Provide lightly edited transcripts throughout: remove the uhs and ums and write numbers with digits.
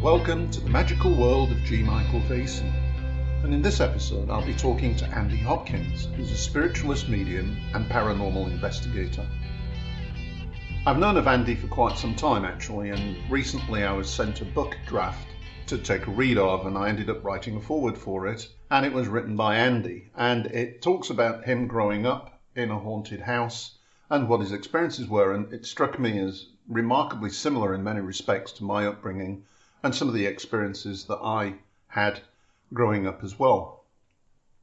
welcome to the magical world of G. Michael Vasey. And in this episode I'll be talking to Andy Hopkins, who's a spiritualist medium and paranormal investigator. I've known of Andy for quite some time actually, and recently I was sent a book draft to take a read of, and I ended up writing a foreword for it, and it was written by Andy, and it talks about him growing up in a haunted house and what his experiences were, and it struck me as remarkably similar in many respects to my upbringing and some of the experiences that I had growing up as well.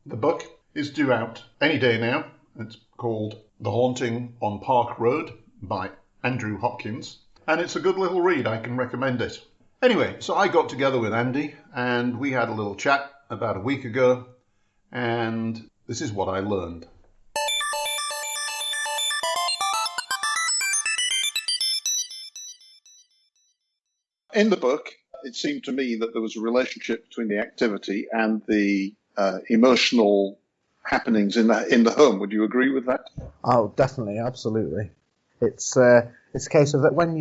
The book is due out any day now. It's called The Haunting on Park Road by Andrew Hopkins, and it's a good little read. I can recommend it. Anyway, so I got together with Andy and we had a little chat about a week ago, and this is what I learned. In the book, it seemed to me that there was a relationship between the activity and the emotional happenings in the home. Would you agree with that? Oh, definitely, absolutely. It's a case of that when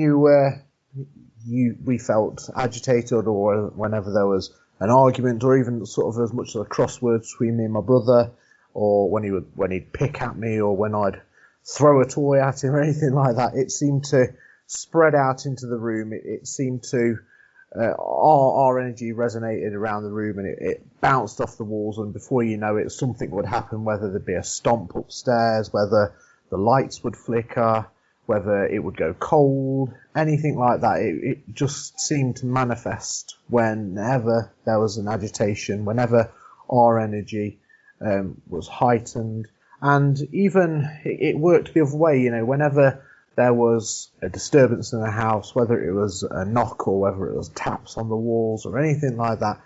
we felt agitated, or whenever there was an argument, or even sort of as much as a crossword between me and my brother, or when he'd pick at me, or when I'd throw a toy at him or anything like that, it seemed to spread out into the room. It seemed to our energy resonated around the room, and it bounced off the walls, and before you know it, something would happen, whether there'd be a stomp upstairs, whether the lights would flicker, whether it would go cold, anything like that. It just seemed to manifest whenever there was an agitation, whenever our energy was heightened. And even it worked the other way, whenever there was a disturbance in the house, whether it was a knock or whether it was taps on the walls or anything like that,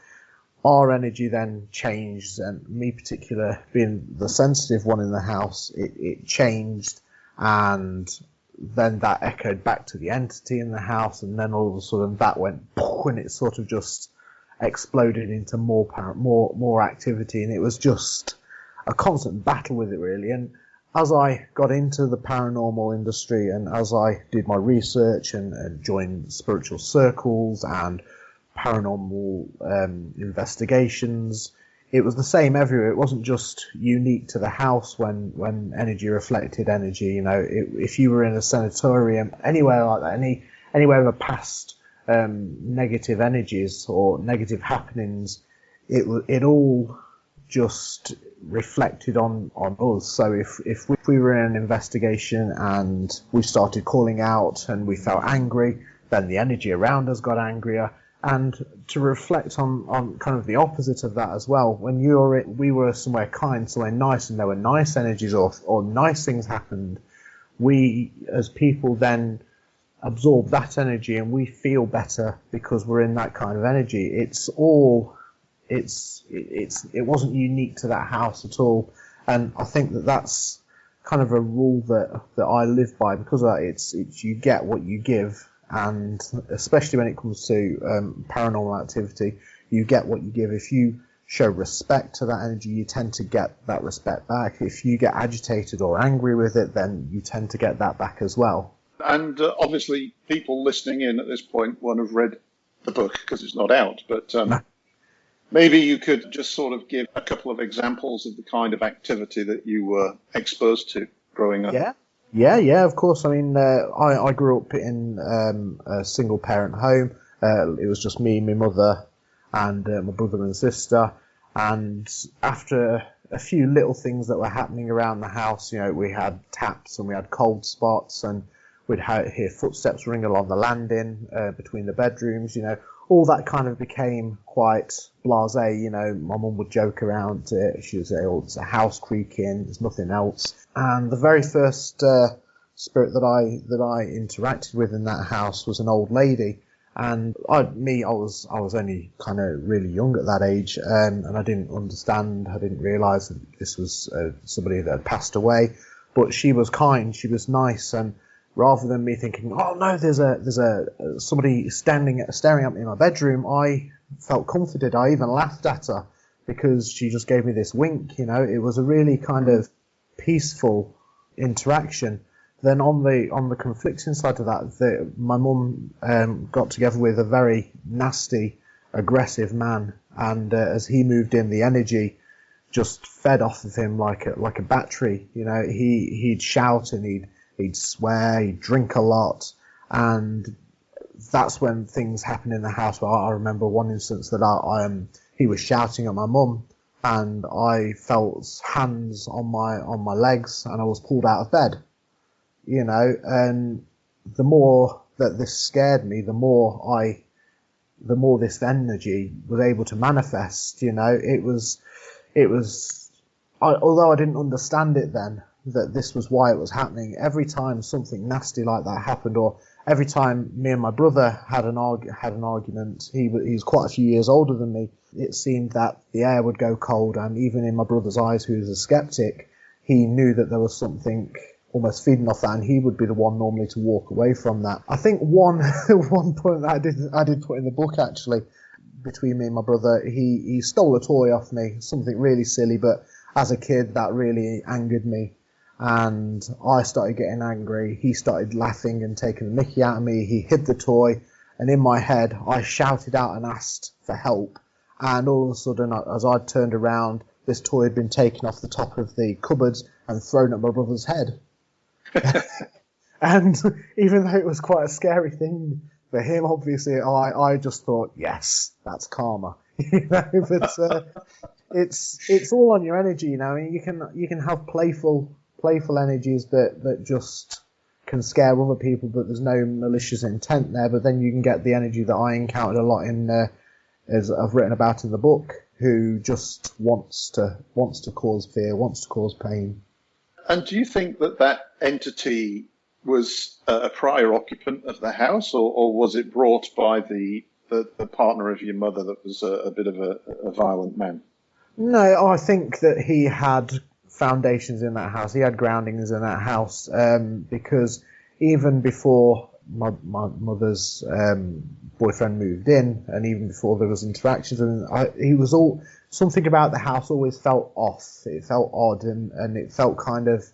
our energy then changed. And me particular, being the sensitive one in the house, it changed, and then that echoed back to the entity in the house, and then all of a sudden that went poof, and it sort of just exploded into more activity, and it was just a constant battle with it, really. And as I got into the paranormal industry, and as I did my research and joined spiritual circles and paranormal investigations, it was the same everywhere. It wasn't just unique to the house when energy reflected energy. If you were in a sanatorium, anywhere like that, anywhere with past negative energies or negative happenings, it all just reflected on us. So if we were in an investigation and we started calling out and we felt angry, then the energy around us got angrier. And to reflect on kind of the opposite of that as well, when we were somewhere kind, somewhere nice, and there were nice energies or nice things happened, we as people then absorb that energy and we feel better because we're in that kind of energy. It wasn't unique to that house at all, and I think that's kind of a rule that I live by. Because of that, it's you get what you give, and especially when it comes to paranormal activity, you get what you give. If you show respect to that energy, you tend to get that respect back. If you get agitated or angry with it, then you tend to get that back as well. And obviously people listening in at this point won't have read the book because it's not out, but maybe you could just sort of give a couple of examples of the kind of activity that you were exposed to growing up. Yeah, of course. I mean, I grew up in a single-parent home. It was just me, my mother, and my brother and sister. And after a few little things that were happening around the house, we had taps and we had cold spots, and we'd hear footsteps ring along the landing between the bedrooms. All that kind of became quite blasé. My mum would joke around it. She would say, "Oh, it's a house creaking. There's nothing else." And the very first spirit that I interacted with in that house was an old lady. And I was only kind of really young at that age, and I didn't understand. I didn't realise that this was somebody that had passed away. But she was kind. She was nice, and rather than me thinking, "Oh no, there's somebody staring at me in my bedroom," I felt comforted. I even laughed at her because she just gave me this wink. It was a really kind of peaceful interaction Then on the conflicting side of that, my mum got together with a very nasty, aggressive man, and as he moved in, the energy just fed off of him like a battery. You know, he'd shout and he'd swear, he'd drink a lot, and that's when things happened in the house. Where I remember one instance that he was shouting at my mum, and I felt hands on my legs, and I was pulled out of bed. You know, and the more that this scared me, the more this energy was able to manifest. You know, although I didn't understand it then, that this was why it was happening. Every time something nasty like that happened, or every time me and my brother had an argument, he's quite a few years older than me, it seemed that the air would go cold, and even in my brother's eyes, who was a skeptic, he knew that there was something almost feeding off that, and he would be the one normally to walk away from that. I think one point that I did put in the book, actually, between me and my brother, he stole a toy off me, something really silly, but as a kid that really angered me, and I started getting angry. He started laughing and taking the mickey out of me. He hid the toy, and in my head I shouted out and asked for help, and all of a sudden, as I turned around, this toy had been taken off the top of the cupboards and thrown at my brother's head. And even though it was quite a scary thing for him, obviously, I just thought, yes, that's karma. You know, but it's all on your energy. You know, you can have playful energies that just can scare other people, but there's no malicious intent there. But then you can get the energy that I encountered a lot as I've written about in the book, who just wants to cause fear, wants to cause pain. And do you think that entity was a prior occupant of the house, or was it brought by the partner of your mother that was a bit of a violent man? No, I think that he had foundations in that house. He had groundings in that house, because even before my mother's boyfriend moved in, and even before there was interactions, and he was something about the house always felt off. It felt odd, and it felt kind of,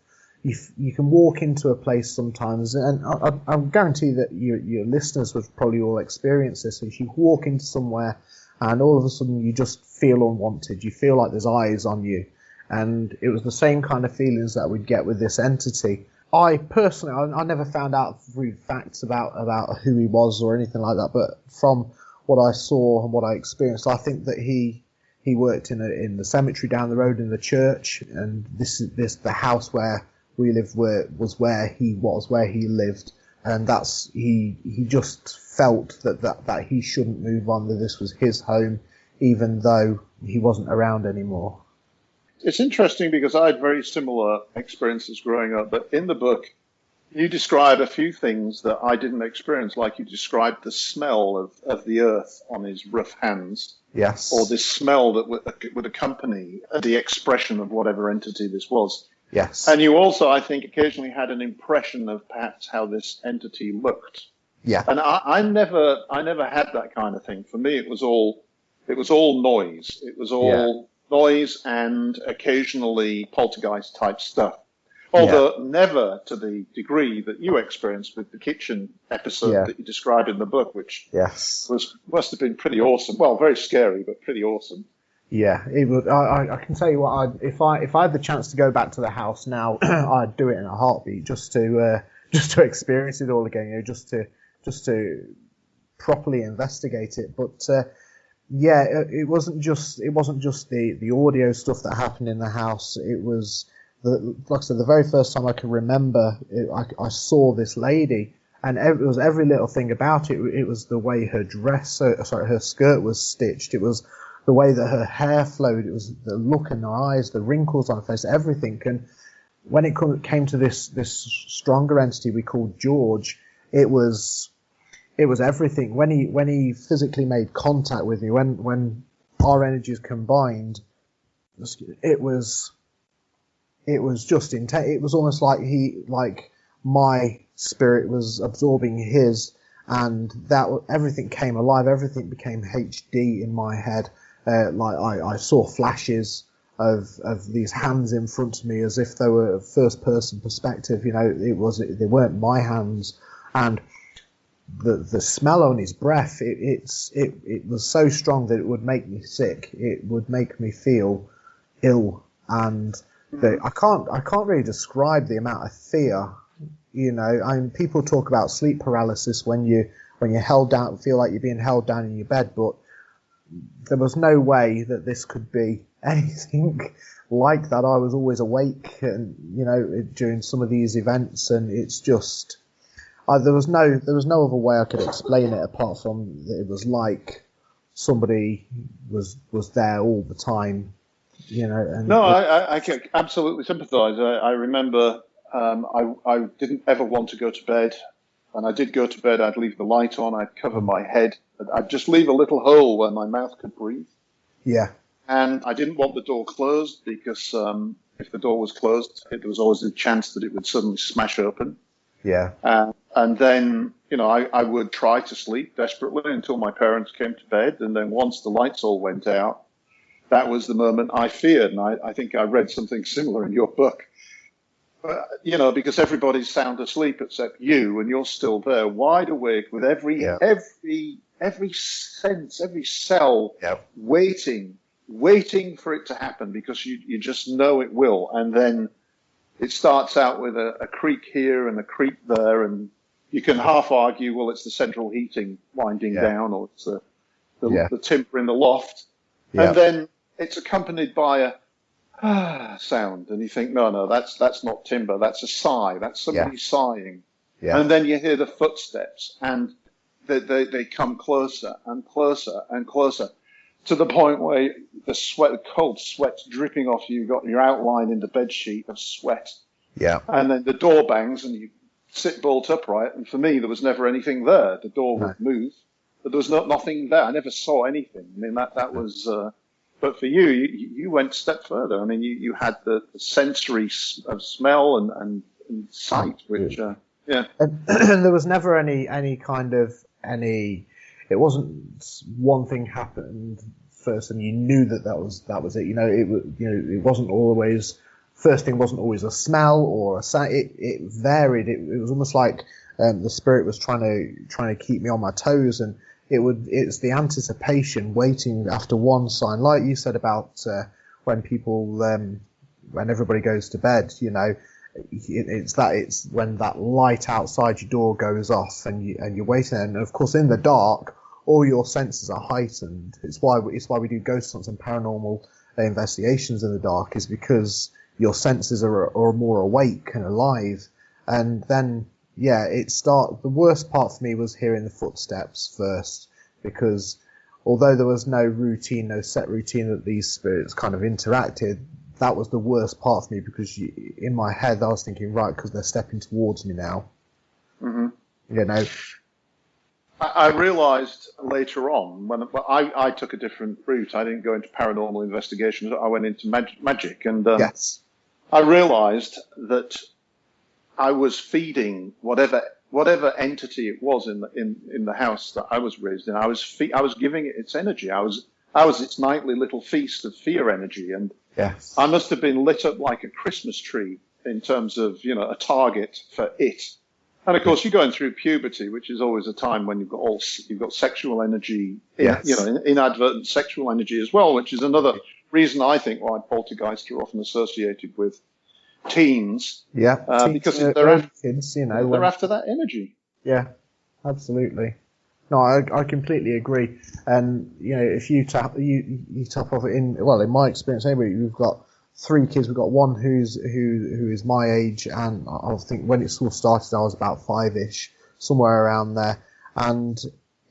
you can walk into a place sometimes, and I guarantee that your listeners would probably all experience this. If you walk into somewhere and all of a sudden you just feel unwanted, you feel like there's eyes on you, and it was the same kind of feelings that we'd get with this entity. I personally, I never found out through facts about who he was or anything like that, but from what I saw and what I experienced, I think that he worked in the cemetery down the road, in the church, and the house where we lived was where he lived, and he just felt that he shouldn't move on, that this was his home, even though he wasn't around anymore. It's interesting because I had very similar experiences growing up, but in the book, you describe a few things that I didn't experience, like you described the smell of the earth on his rough hands. Yes. Or this smell that would accompany the expression of whatever entity this was. Yes. And you also, I think, occasionally had an impression of perhaps how this entity looked. Yeah. And I never had that kind of thing. For me, it was all noise. It was all noise and occasionally poltergeist type stuff. Although never to the degree that you experienced with the kitchen episode that you described in the book, which must have been pretty awesome. Well, very scary, but pretty awesome. Yeah, it would. I can tell you what, if I had the chance to go back to the house now, I'd do it in a heartbeat, just to experience it all again, you know, just to properly investigate it. But it wasn't just the audio stuff that happened in the house. It was like I said, the very first time I can remember, I saw this lady, and it was every little thing about it. It was the way her her skirt was stitched. It was the way that her hair flowed. It was the look in her eyes, the wrinkles on her face, everything. And when it came to this stronger entity we called George, it was everything. When he physically made contact with me, when our energies combined, it was just intense. It was almost like my spirit was absorbing his, and that everything came alive. Everything became HD in my head. I saw flashes. of these hands in front of me as if they were first person perspective. You know, they weren't my hands, and the smell on his breath, it was so strong that it would make me sick. It would make me feel ill, and I can't really describe the amount of fear. You know, I mean, people talk about sleep paralysis when you're held down, feel like you're being held down in your bed, but there was no way that this could be anything like that. I was always awake, and you know, during some of these events, and it's just there was no other way I could explain it apart from that it was like somebody was there all the time. You know, and no, I can absolutely sympathise. I remember I didn't ever want to go to bed. When I did go to bed, I'd leave the light on, I'd cover my head, I'd just leave a little hole where my mouth could breathe. Yeah. And I didn't want the door closed because if the door was closed, there was always a chance that it would suddenly smash open. Yeah. And then, you know, I would try to sleep desperately until my parents came to bed. And then once the lights all went out, that was the moment I feared. And I think I read something similar in your book. You know, because everybody's sound asleep except you, and you're still there, wide awake, with every sense, every cell waiting for it to happen, because you just know it will. And then it starts out with a creak here and a creak there, and you can half argue, well, it's the central heating winding down, or it's the timber in the loft, and then it's accompanied by a sound, and you think, no, that's not timber, that's a sigh, that's somebody sighing. And then you hear the footsteps, and they come closer and closer and closer, to the point where the cold sweat's dripping off you. You've got your outline in the bed sheet of sweat. And then the door bangs, and you sit bolt upright, and for me, there was never anything there. The door would move, but there was nothing there. I never saw anything. I mean, that was... But for you went a step further. I mean, you had the sensory of smell and sight, which, And there was never any kind of it wasn't one thing happened first and you knew that was it. You know, it wasn't always, first thing wasn't always a smell or a sound. It varied. It was almost like the spirit was trying to keep me on my toes, and it's the anticipation, waiting after one sign, like you said about when everybody goes to bed. You know, it's when that light outside your door goes off, and you're waiting, and of course in the dark, all your senses are heightened. It's why we do ghost hunts and paranormal investigations in the dark, is because your senses are more awake and alive. And then the worst part for me was hearing the footsteps first, because although there was no set routine that these spirits kind of interacted, that was the worst part for me, because in my head I was thinking, right, because they're stepping towards me now. Mm-hmm. You know, I realised later on, when I took a different route. I didn't go into paranormal investigations. I went into magic, and I realised that I was feeding whatever entity it was in the house that I was raised in. I was giving it its energy. I was its nightly little feast of fear energy, and I must have been lit up like a Christmas tree in terms of, you know, a target for it. And of course, you're going through puberty, which is always a time when you've got sexual energy, inadvertent sexual energy as well, which is another reason I think why poltergeists are often associated with teens. Because they're after kids, you know, they're after that energy. Yeah, absolutely. No, I completely agree. And you know, if you tap off it in my experience anyway, we've got 3 kids. We've got one who is my age, and I think when it all started, I was about 5-ish, somewhere around there. And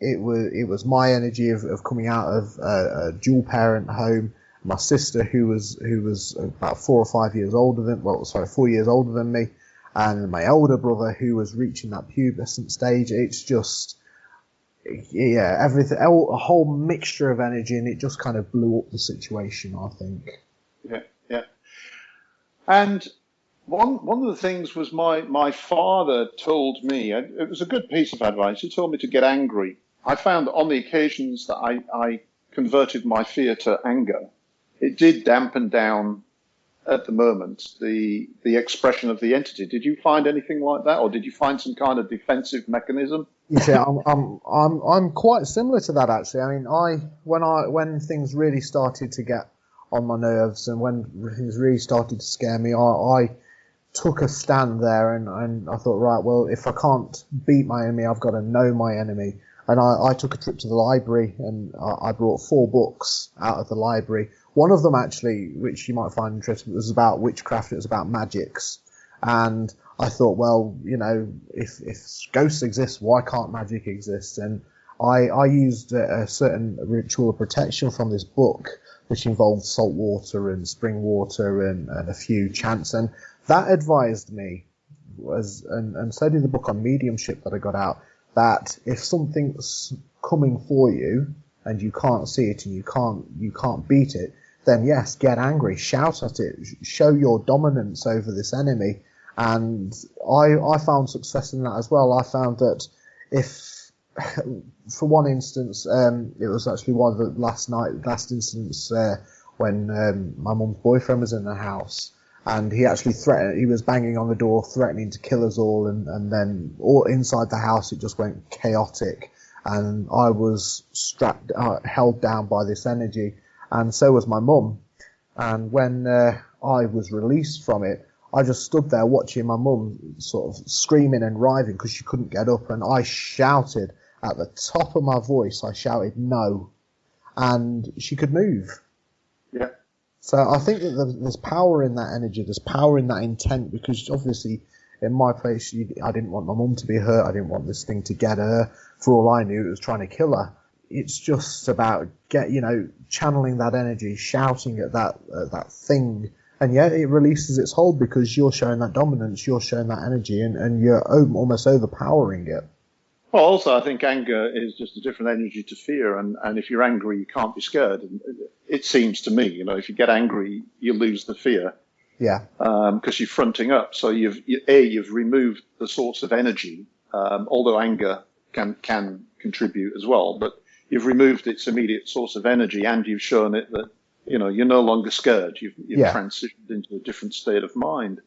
it was my energy of coming out of a dual parent home. My sister, who was about 4 or 5 years older than 4 years older than me, and my older brother, who was reaching that pubescent stage. It's just everything, a whole mixture of energy, and it just kind of blew up the situation, I think. Yeah. And one of the things was my father told me, and it was a good piece of advice. He told me to get angry. I found that on the occasions that I converted my fear to anger, it did dampen down at the moment the expression of the entity. Did you find anything like that, or did you find some kind of defensive mechanism? You see, I'm quite similar to that actually. I mean, when things really started to get on my nerves and when things really started to scare me, I took a stand there and I thought, right, well, if I can't beat my enemy, I've got to know my enemy. And I took a trip to the library and I brought 4 books out of the library. One of them actually, which you might find interesting, was about witchcraft. It was about magics. And I thought, well, you know, if ghosts exist, why can't magic exist? And I used a certain ritual of protection from this book, which involved salt water and spring water and a few chants. And that advised me, and so did the book on mediumship that I got out, that if something's coming for you and you can't see it and you can't beat it, then yes, get angry, shout at it, show your dominance over this enemy. And I found success in that as well. I found that if, for one instance, it was actually one of the last instance when my mum's boyfriend was in the house, and he actually threatened. He was banging on the door, threatening to kill us all, and then all inside the house it just went chaotic, and I was held down by this energy, and so was my mum. And when I was released from it, I just stood there watching my mum sort of screaming and writhing because she couldn't get up, and I shouted at the top of my voice. I shouted no, and she could move. Yeah. So I think that there's power in that energy, there's power in that intent, because obviously in my place, I didn't want my mum to be hurt, I didn't want this thing to get her. For all I knew, it was trying to kill her. It's just about channeling that energy, shouting at that thing, and yet it releases its hold because you're showing that dominance, you're showing that energy, and you're almost overpowering it. Well, also, I think anger is just a different energy to fear, and if you're angry, you can't be scared. And it seems to me, if you get angry, you lose the fear. Yeah. Because you're fronting up. So you've removed the source of energy, although anger can contribute as well, but you've removed its immediate source of energy, and you've shown it that, you're no longer scared. You've transitioned into a different state of mind.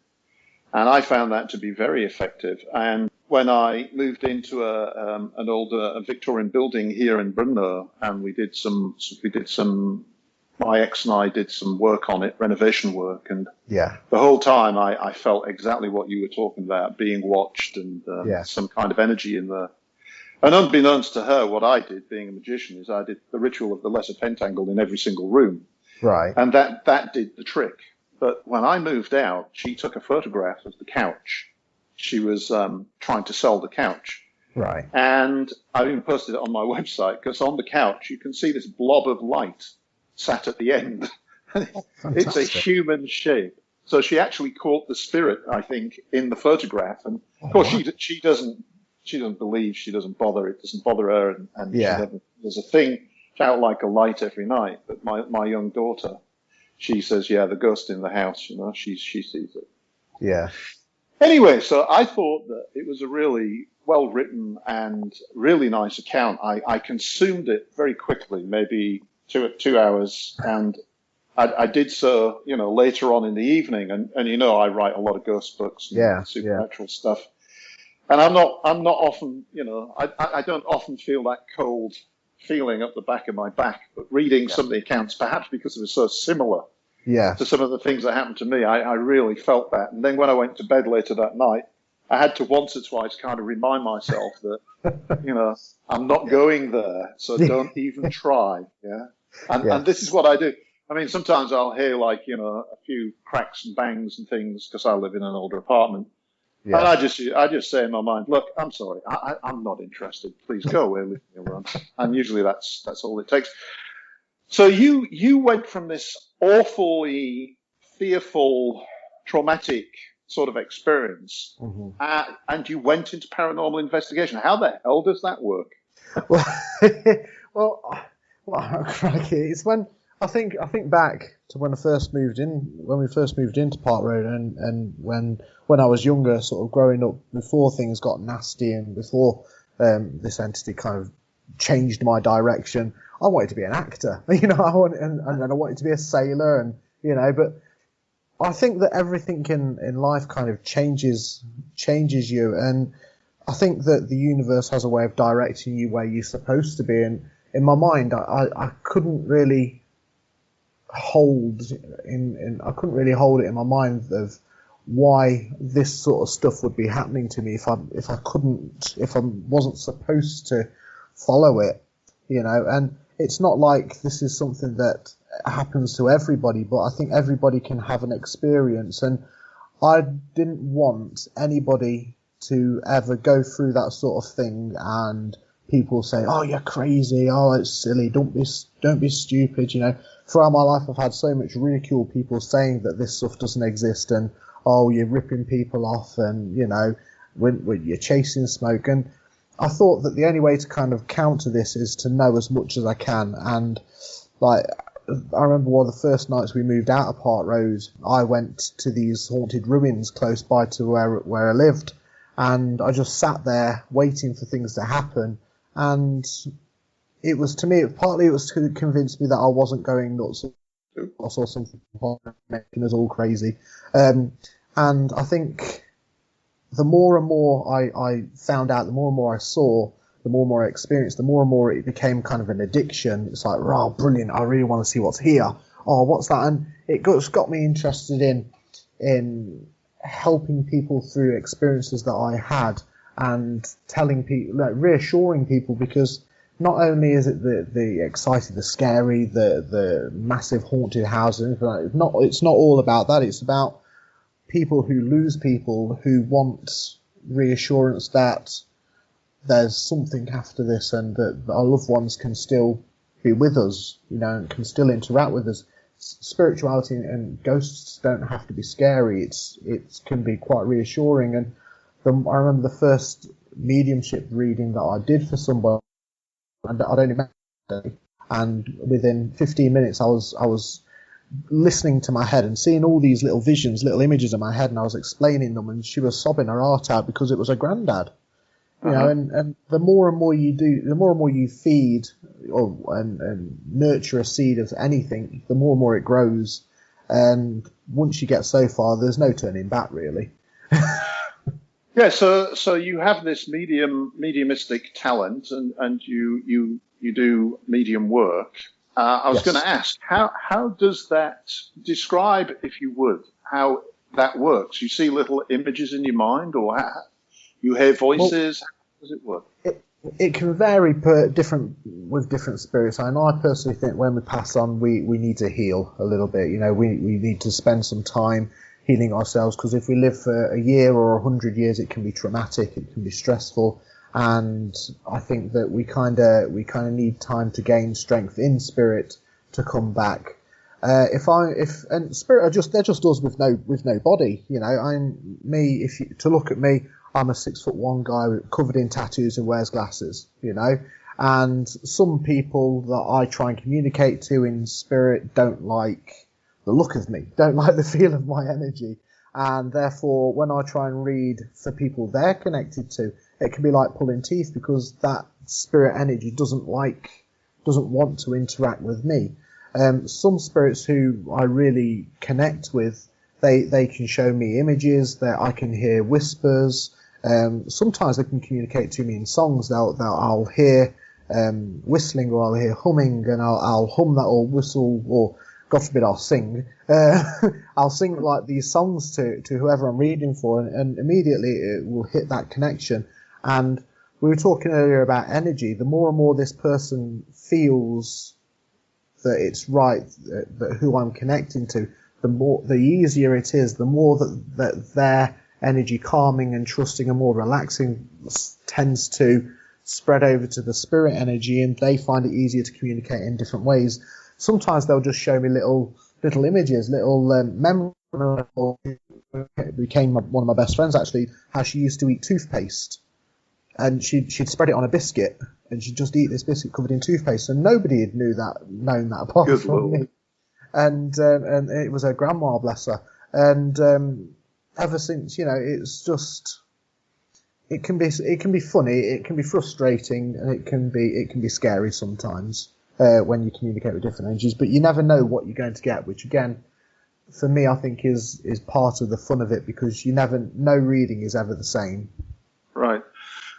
And I found that to be very effective. And when I moved into an older Victorian building here in Brno, and my ex and I did some work on it, renovation work, and the whole time I felt exactly what you were talking about, being watched and some kind of energy in there. And unbeknownst to her, what I did, being a magician, is I did the ritual of the lesser pentacle in every single room. Right. And that did the trick. But when I moved out, she took a photograph of the couch. She was trying to sell the couch. Right. And I even posted it on my website, because on the couch you can see this blob of light sat at the end. It's a human shape. So she actually caught the spirit, I think, in the photograph. And of course, she doesn't believe, she doesn't bother. It doesn't bother her. And there's a thing out like a light every night. But my young daughter, she says, the ghost in the house, she sees it. Yeah. Anyway, so I thought that it was a really well-written and really nice account. I consumed it very quickly, maybe two hours, and I did so, later on in the evening. And I write a lot of ghost books and supernatural stuff. And I'm not often, I don't often feel that cold feeling up the back of my back. But reading some of the accounts, perhaps because it was so similar to some of the things that happened to me, I really felt that. And then when I went to bed later that night, I had to once or twice kind of remind myself that, I'm not going there, so don't even try. Yeah. And this is what I do. I mean, sometimes I'll hear a few cracks and bangs and things because I live in an older apartment. Yeah. And I just say in my mind, look, I'm sorry, I'm not interested. Please go away, leave me alone. And usually that's all it takes. So you went from this awfully fearful, traumatic sort of experience, and you went into paranormal investigation. How the hell does that work? Well, crikey, it's when I think back to when we first moved into Park Road, and when I was younger, sort of growing up, before things got nasty and before this entity kind of changed my direction. I wanted to be an actor, and then I wanted to be a sailor, and but I think that everything in life kind of changes you, and I think that the universe has a way of directing you where you're supposed to be. And in my mind, I couldn't really hold I couldn't really hold it in my mind of why this sort of stuff would be happening to me if I wasn't supposed to follow it, and it's not like this is something that happens to everybody, but I think everybody can have an experience, and I didn't want anybody to ever go through that sort of thing and people say, oh, you're crazy, oh, it's silly, don't be stupid, Throughout my life I've had so much ridicule, people saying that this stuff doesn't exist, and oh, you're ripping people off, and when you're chasing smoke. And I thought that the only way to kind of counter this is to know as much as I can. And like, I remember one of the first nights we moved out of Park Road, I went to these haunted ruins close by to where I lived, and I just sat there waiting for things to happen. And it was, to me, partly it was to convince me that I wasn't going nuts. I saw something making us all crazy. And I think the more and more I found out, the more and more I saw, the more and more I experienced, the more and more it became kind of an addiction. It's like, oh, brilliant, I really want to see what's here. Oh, what's that? And it got me interested in helping people through experiences that I had, and telling people, like, reassuring people, because not only is it the exciting, the scary, the massive haunted houses, it's not all about that. It's about people who lose people, who want reassurance that there's something after this, and that our loved ones can still be with us, and can still interact with us. Spirituality and ghosts don't have to be scary. It can be quite reassuring. And I remember the first mediumship reading that I did for somebody, and I'd only met her, and within 15 minutes I was listening to my head and seeing all these little visions, little images in my head, and I was explaining them, and she was sobbing her heart out because it was her granddad. And the more and more you do, the more and more you feed and nurture a seed of anything, the more and more it grows. And once you get so far, there's no turning back, really. Yeah, so you have this mediumistic talent, and you do medium work. I was going to ask, how does that, describe, if you would, how that works? You see little images in your mind, or you hear voices? How does it work? It can vary with different spirits. And I personally think when we pass on, we need to heal a little bit. We need to spend some time healing ourselves, because if we live for a year or 100 years, it can be traumatic, it can be stressful, and I think that we kind of need time to gain strength in spirit to come back. And spirit they're just us with no body. To look at me, I'm a 6'1" guy covered in tattoos and wears glasses. And some people that I try and communicate to in spirit don't like the look of me, don't like the feel of my energy, and therefore when I try and read for people they're connected to, it can be like pulling teeth, because that spirit energy doesn't want to interact with me. Some spirits who I really connect with, they can show me images, that I can hear whispers. Sometimes they can communicate to me in songs. I'll hear whistling, or I'll hear humming, and I'll hum that, or whistle, or God forbid I'll sing. I'll sing like these songs to whoever I'm reading for, and immediately it will hit that connection. And we were talking earlier about energy. The more and more this person feels that it's right, that who I'm connecting to, the easier it is, the more that their energy, calming and trusting and more relaxing, tends to spread over to the spirit energy, and they find it easier to communicate in different ways. Sometimes they'll just show me little images, little memories. Became one of my best friends, actually, how she used to eat toothpaste, and she'd spread it on a biscuit, and she'd just eat this biscuit covered in toothpaste, and nobody had known that apart from me. And it was her grandma, bless her. And ever since, it's just, it can be funny, it can be frustrating, and it can be scary sometimes when you communicate with different energies. But you never know what you're going to get, which again, for me, I think is part of the fun of it, because no reading is ever the same. Right.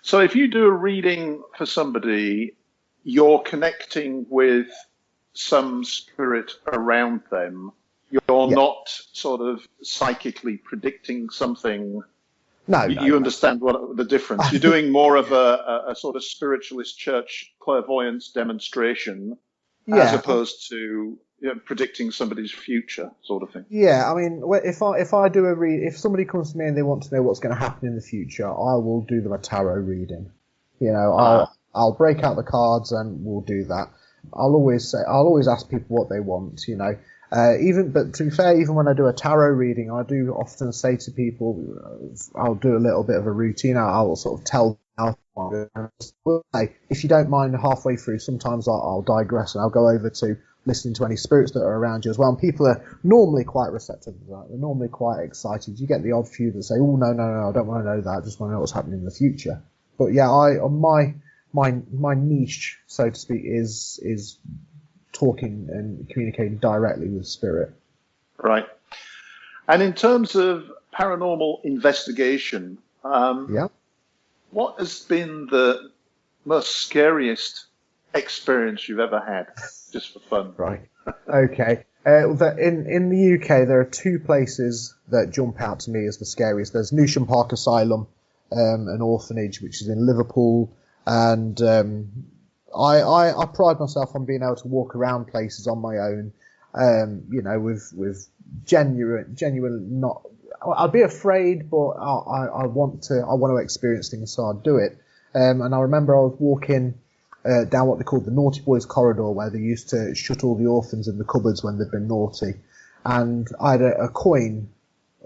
So if you do a reading for somebody, you're connecting with some spirit around them. You're not sort of psychically predicting something. No, you understand what the difference. You're doing more of a sort of spiritualist church clairvoyance demonstration, as opposed to predicting somebody's future, sort of thing. Yeah, I mean, if I do if somebody comes to me and they want to know what's going to happen in the future, I will do them a tarot reading. I'll break out the cards and we'll do that. I'll always ask people what they want. But to be fair, even when I do a tarot reading, I do often say to people, I'll do a little bit of a routine. I'll sort of tell them if you don't mind, halfway through, sometimes I'll digress and I'll go over to listening to any spirits that are around you as well. And people are normally quite receptive to that. They're normally quite excited. You get the odd few that say, "Oh, no, I don't want to know that. I just want to know what's happening in the future." But yeah, my niche, so to speak, is talking and communicating directly with spirit. Right. And in terms of paranormal investigation, what has been the most scariest experience you've ever had, just for fun? Right. Okay. In the UK, there are two places that jump out to me as the scariest. There's Newsham Park Asylum, an orphanage which is in Liverpool, and I pride myself on being able to walk around places on my own, with genuine not. I'd be afraid, but I want to experience things, so I'd do it. And I remember I was walking down what they called the Naughty Boys corridor, where they used to shut all the orphans in the cupboards when they'd been naughty. And I had a coin,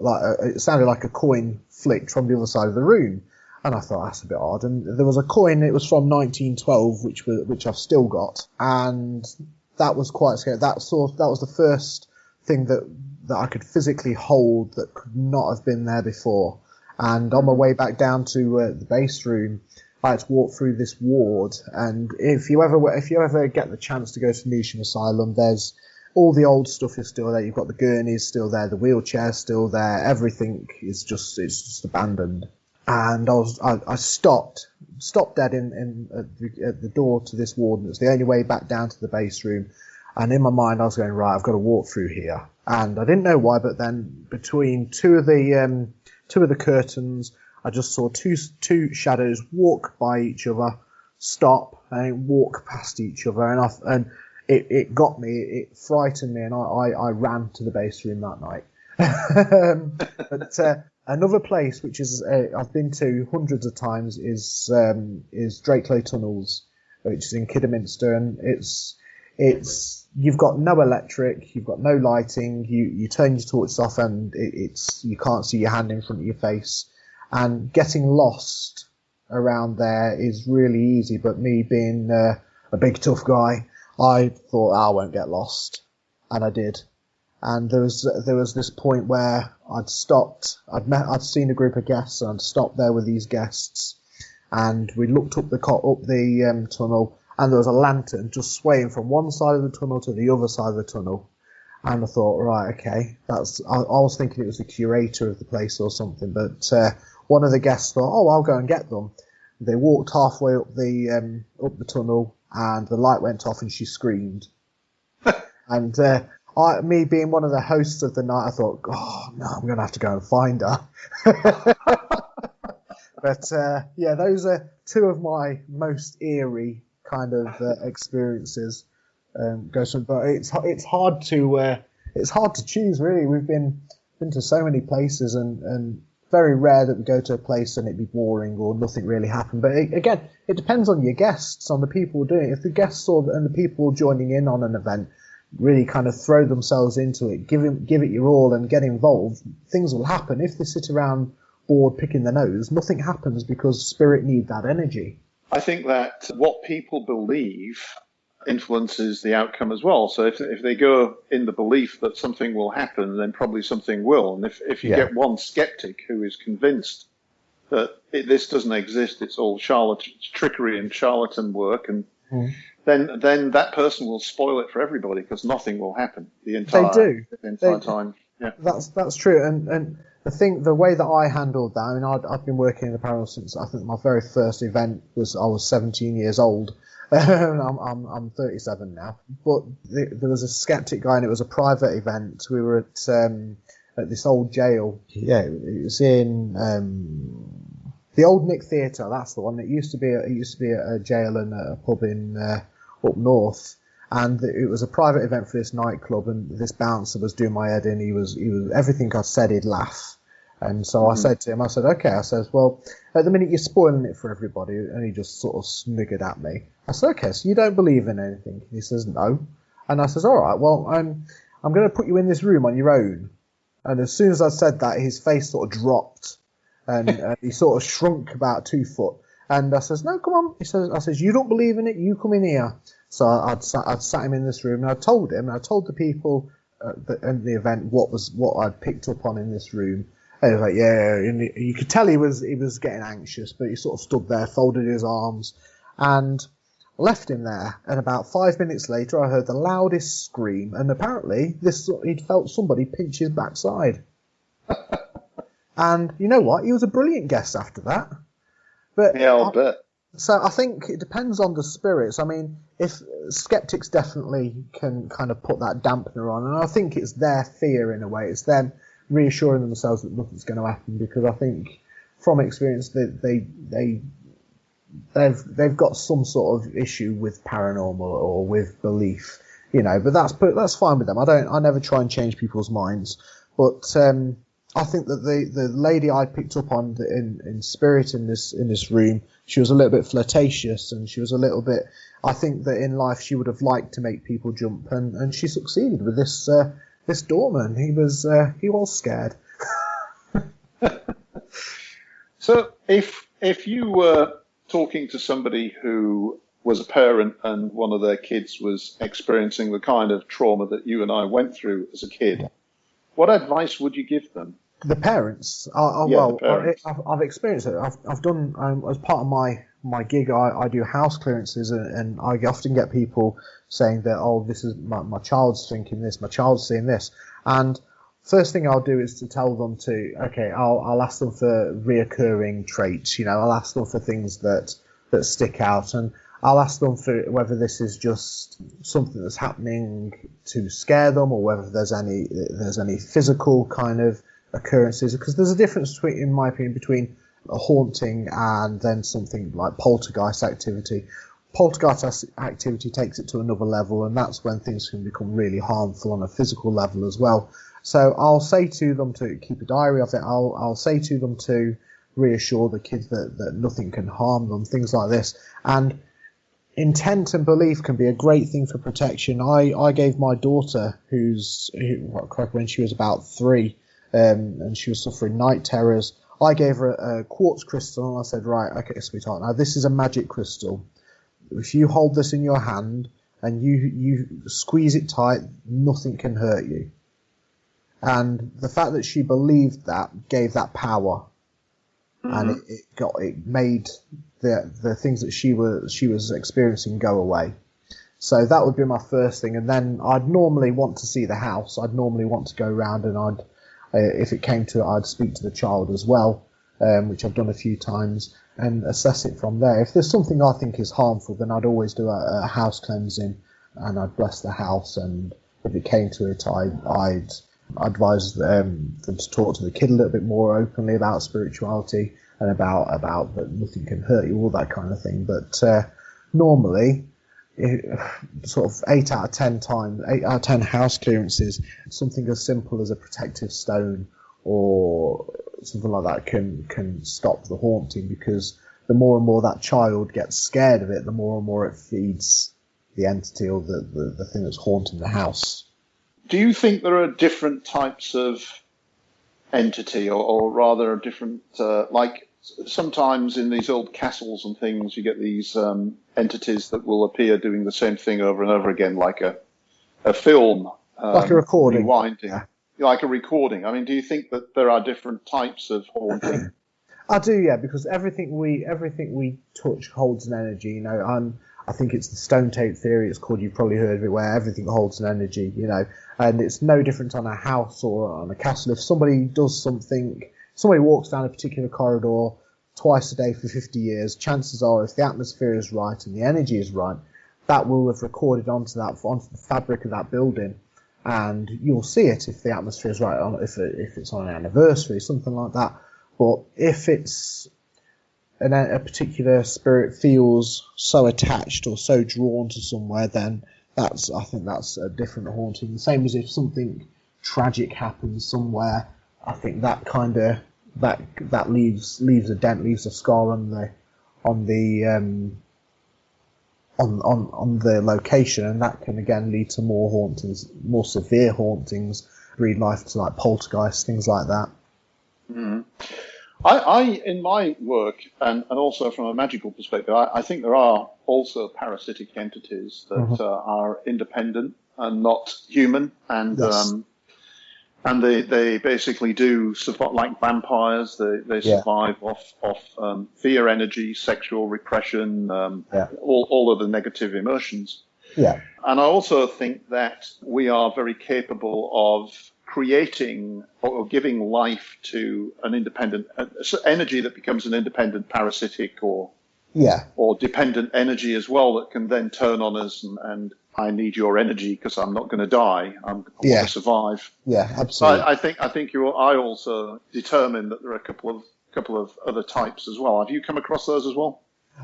it sounded like a coin flicked from the other side of the room. And I thought, that's a bit odd. And there was a coin, it was from 1912, which I've still got. And that was quite scary. That was the first thing that I could physically hold that could not have been there before. And on my way back down to the base room, I had to walk through this ward. And if you ever get the chance to go to Newsham Asylum, there's all the old stuff is still there. You've got the gurneys still there, the wheelchair's still there. Everything is just abandoned. And I stopped dead at the door to this ward, and it's the only way back down to the base room. And in my mind, I was going, right, I've got to walk through here. And I didn't know why, but then between two of the curtains, I just saw two shadows walk by each other, stop, and walk past each other. And it got me, it frightened me, and I ran to the base room that night. But another place which is I've been to hundreds of times is Drakelow Tunnels, which is in Kidderminster, and it's you've got no electric, you've got no lighting, you turn your torches off, and you can't see your hand in front of your face, and getting lost around there is really easy. But me being a big tough guy, I thought I won't get lost, and I did. And there was this point where I'd seen a group of guests, and I'd stopped there with these guests, and we looked up the tunnel, and there was a lantern just swaying from one side of the tunnel to the other side of the tunnel. And I thought, right, okay, I was thinking it was the curator of the place or something, but one of the guests thought, oh, I'll go and get them. They walked halfway up the tunnel, and the light went off, and she screamed. And me being one of the hosts of the night, I thought, oh no, I'm going to have to go and find her. But those are two of my most eerie kind of experiences. But it's hard to choose, really. We've been to so many places, and very rare that we go to a place and it'd be boring or nothing really happened. But again, it depends on your guests, on the people doing it. If the guests and the people joining in on an event really kind of throw themselves into it, give it your all and get involved, things will happen. If they sit around bored picking their nose, nothing happens, because spirit need that energy. I think that what people believe influences the outcome as well. So if they go in the belief that something will happen, then probably something will. And if you get one skeptic who is convinced that this doesn't exist, it's all trickery and charlatan work, and then that person will spoil it for everybody because nothing will happen the entire time. Yeah, that's true. And the way that I handled that, I mean, I've been working in the paranormal since I think my very first event I was 17 years old. I'm 37 now. But there was a skeptic guy, and it was a private event. We were at this old jail. Yeah, it was in the old Nick Theatre. That's the one. It used to be a jail and a pub in up north. And it was a private event for this nightclub, and this bouncer was doing my head in. He was everything I said, he'd laugh. And so I said to him, I said, okay. I says, well, at the minute you're spoiling it for everybody. And he just sort of sniggered at me. I said, okay, so you don't believe in anything? He says, no. And I says, all right, well, I'm going to put you in this room on your own. And as soon as I said that, his face sort of dropped, and he sort of shrunk about 2 foot. And I says, no, come on. I says, you don't believe in it? You come in here. So I'd sat him in this room, and I told the people at the event what I'd picked up on in this room. And he was like, yeah, and you could tell he was getting anxious, but he sort of stood there, folded his arms, and left him there. And about 5 minutes later, I heard the loudest scream, and apparently he'd felt somebody pinch his backside. And you know what? He was a brilliant guest after that. But yeah, I'll bet. So I think it depends on the spirits. I mean, if skeptics definitely can kind of put that dampener on, and I think it's their fear in a way. It's them reassuring themselves that nothing's going to happen, because I think from experience they've got some sort of issue with paranormal or with belief, But that's fine with them. I never try and change people's minds, but I think that the lady I picked up on in spirit in this room, she was a little bit flirtatious, and she was a little bit. I think that in life she would have liked to make people jump, and she succeeded with this doorman. He was scared. So if you were talking to somebody who was a parent and one of their kids was experiencing the kind of trauma that you and I went through as a kid, what advice would you give them? The parents. The parents. I've experienced it. I've done as part of my gig. I do house clearances, and I often get people saying that, oh, this is my child's thinking this, my child's seeing this, and first thing I'll do is to tell them I'll ask them for reoccurring traits. I'll ask them for things that stick out, and I'll ask them for whether this is just something that's happening to scare them, or whether there's any physical kind of occurrences, because there's a difference in my opinion, between a haunting and then something like poltergeist activity. Poltergeist activity takes it to another level, and that's when things can become really harmful on a physical level as well. So I'll say to them to keep a diary of it. I'll say to them to reassure the kids that nothing can harm them, things like this. And intent and belief can be a great thing for protection. I gave my daughter, when she was about 3, and she was suffering night terrors, I gave her a quartz crystal, and I said, right, okay, sweetheart, now this is a magic crystal. If you hold this in your hand and you squeeze it tight, nothing can hurt you. And the fact that she believed that gave that power, and it made the things that she was experiencing go away. So that would be my first thing, and then I'd normally want to see the house. I'd normally want to go around, and if it came to it, I'd speak to the child as well, which I've done a few times, and assess it from there. If there's something I think is harmful, then I'd always do a house cleansing, and I'd bless the house. And if it came to it, I'd advise them to talk to the kid a little bit more openly about spirituality and about that nothing can hurt you, all that kind of thing. But normally, sort of 8 out of 10 house clearances, something as simple as a protective stone or something like that can stop the haunting, because the more and more that child gets scared of it, the more and more it feeds the entity or the thing that's haunting the house. Do you think there are different types of entity, or rather different, like sometimes in these old castles and things, you get these entities that will appear doing the same thing over and over again, like a film. Like a recording. Rewinding. Yeah. Like a recording. I mean, do you think that there are different types of haunting? I do, yeah, because everything we touch holds an energy. You know, I think it's the stone tape theory. It's called. You've probably heard of it, where everything holds an energy. You know, and it's no different on a house or on a castle. If somebody does something, somebody walks down a particular corridor twice a day for 50 years, chances are, if the atmosphere is right and the energy is right, that will have recorded onto the fabric of that building, and you'll see it if the atmosphere is right. If it's on an anniversary, something like that. But if it's a particular spirit feels so attached or so drawn to somewhere, then I think that's a different haunting. The same as if something tragic happens somewhere, I think that kind of that leaves a dent, leaves a scar on the location, and that can again lead to more hauntings, more severe hauntings, breed life to like poltergeists, things like that. Mm. I in my work, and also from a magical perspective, I think there are also parasitic entities that are independent and not human, and Yes. And they basically do survive like vampires. They survive off fear energy, sexual repression, all of the negative emotions. Yeah. And I also think that we are very capable of creating or giving life to an independent energy that becomes an independent parasitic or dependent energy as well, that can then turn on us and I need your energy because I'm not going to die. I want to survive. Yeah, absolutely. So I think I also determined that there are a couple of other types as well. Have you come across those as well?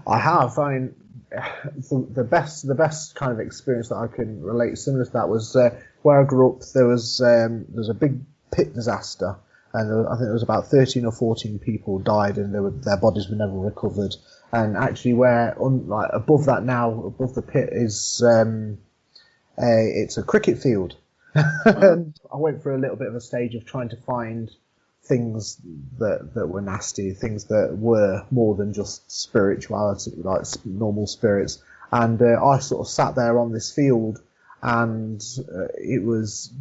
I have. I mean, the best kind of experience that I can relate similar to that was where I grew up. There was a big pit disaster, and I think there was about 13 or 14 people died, and their bodies were never recovered. And actually, above that now, above the pit is it's a cricket field. And I went through a little bit of a stage of trying to find things that were nasty, things that were more than just spirituality, like normal spirits. And I sort of sat there on this field, and it was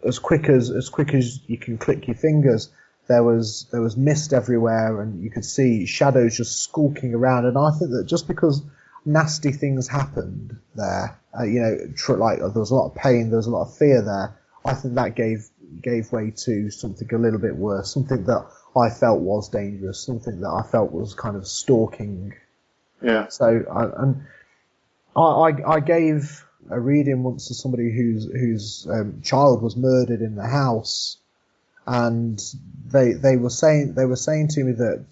as quick as you can click your fingers. There was mist everywhere, and you could see shadows just skulking around. And I think that just because nasty things happened there, like there was a lot of pain, there was a lot of fear there, I think that gave way to something a little bit worse, something that I felt was dangerous, something that I felt was kind of stalking. Yeah. So I gave a reading once to somebody whose child was murdered in the house, and they were saying to me that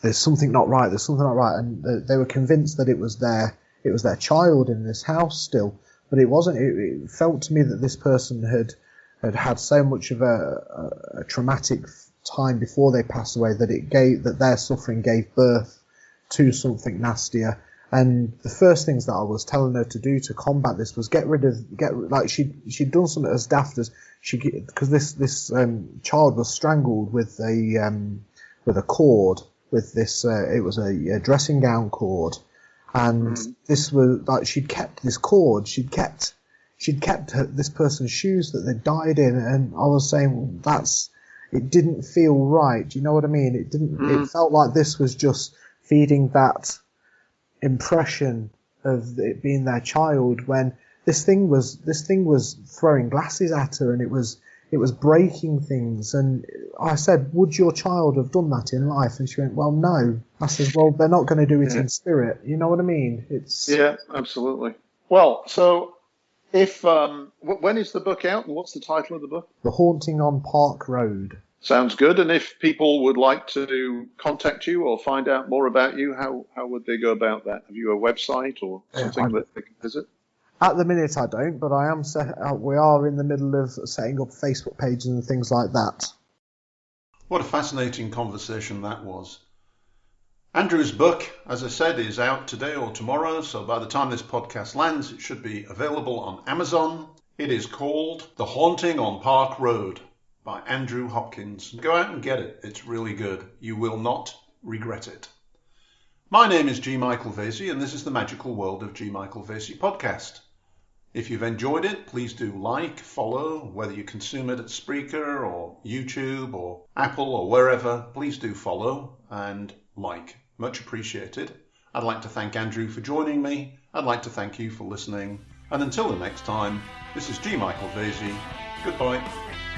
there's something not right, and they were convinced that it was their child in this house still, but it wasn't. It felt to me that this person had so much of a traumatic time before they passed away that their suffering gave birth to something nastier. And the first things that I was telling her to do to combat this was she'd done something as daft as because this child was strangled with a cord, with this it was a dressing gown cord, and this was like she'd kept this cord, she'd kept this person's shoes that they died in, and I was saying it didn't feel right. Do you know what I mean? It didn't. It felt like this was just feeding that impression of it being their child, when this thing was throwing glasses at her, and it was breaking things. And I said, would your child have done that in life? And she went, well, no. I said, well, they're not going to do it in spirit. You know what I mean? Yeah, absolutely. Well, so if when is the book out, and what's the title of the book? The Haunting on Park Road. Sounds good. And if people would like to contact you or find out more about you, how would they go about that? Have you a website or something that they can visit? At the minute, I don't, but I am. We are in the middle of setting up Facebook pages and things like that. What a fascinating conversation that was. Andrew's book, as I said, is out today or tomorrow, so by the time this podcast lands, it should be available on Amazon. It is called The Haunting on Park Road by Andrew Hopkins. Go out and get it. It's really good. You will not regret it. My name is G. Michael Vasey, and this is the Magical World of G. Michael Vasey podcast. If you've enjoyed it, please do like, follow, whether you consume it at Spreaker or YouTube or Apple or wherever, please do follow and like. Much appreciated. I'd like to thank Andrew for joining me. I'd like to thank you for listening. And until the next time, this is G. Michael Vasey. Goodbye.